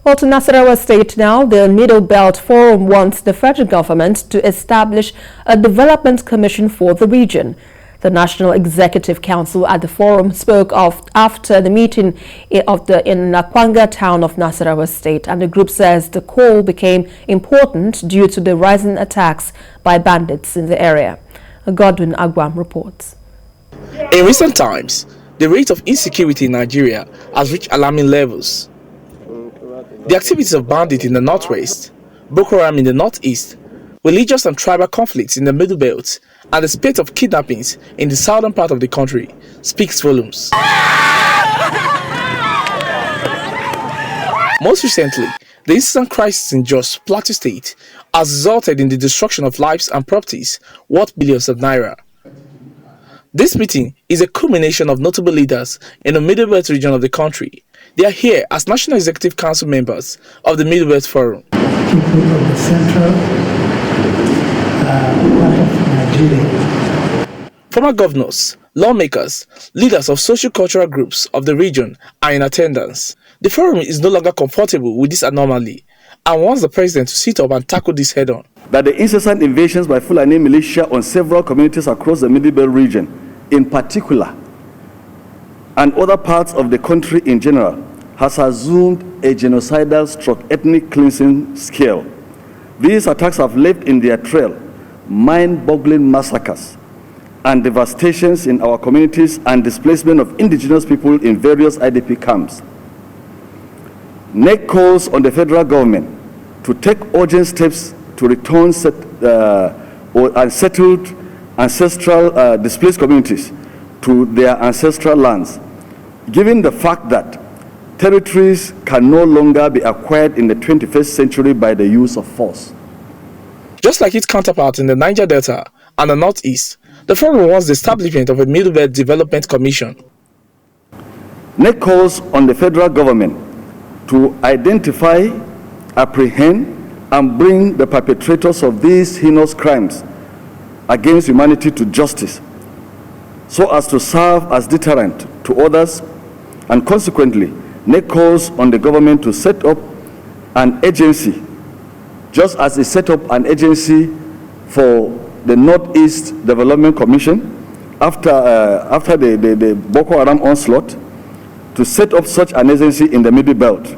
Well, to Nasarawa State now, the Middle Belt Forum wants the federal government to establish a development commission for the region. The National Executive Council at the forum spoke after the meeting in Akwanga town of Nasarawa State, and the group says the call became important due to the rising attacks by bandits in the area. Godwin Agwam reports. In recent times, the rate of insecurity in Nigeria has reached alarming levels. The activities of bandits in the northwest, Boko Haram in the northeast, religious and tribal conflicts in the Middle Belt, and the spate of kidnappings in the southern part of the country speaks volumes. Most recently, the instant crisis in Jos Plateau State has resulted in the destruction of lives and properties worth billions of naira. This meeting is a culmination of notable leaders in the Middle Belt region of the country. They are here as National Executive Council members of the Middle Belt Forum. People of the central part of Nigeria. Former governors, lawmakers, leaders of socio-cultural groups of the region are in attendance. The forum is no longer comfortable with this anomaly and wants the president to sit up and tackle this head-on. That the incessant invasions by Fulani militia on several communities across the Middle Belt region, in particular, and other parts of the country in general, has assumed a genocidal ethnic cleansing scale. These attacks have left in their trail mind-boggling massacres and devastations in our communities and displacement of indigenous people in various IDP camps. NEC calls on the federal government to take urgent steps to return unsettled ancestral displaced communities to their ancestral lands, given the fact that territories can no longer be acquired in the 21st century by the use of force. Just like its counterpart in the Niger Delta and the Northeast, the forum wants the establishment of a Middle Belt Development Commission. NEC calls on the federal government to identify, apprehend, and bring the perpetrators of these heinous crimes against humanity to justice, so as to serve as deterrent to others, and consequently, NEC calls on the government to set up an agency, just as it set up an agency for the Northeast Development Commission after the Boko Haram onslaught, to set up such an agency in the Middle Belt.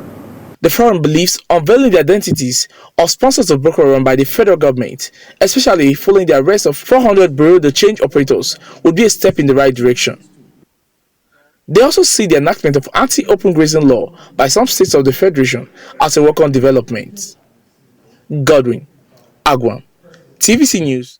The forum believes unveiling the identities of sponsors of Boko Haram by the federal government, especially following the arrest of 400 Bureau de Change operators, would be a step in the right direction. They also see the enactment of anti-open grazing law by some states of the Federation as a welcome development. Godwin Agwam, TVC News.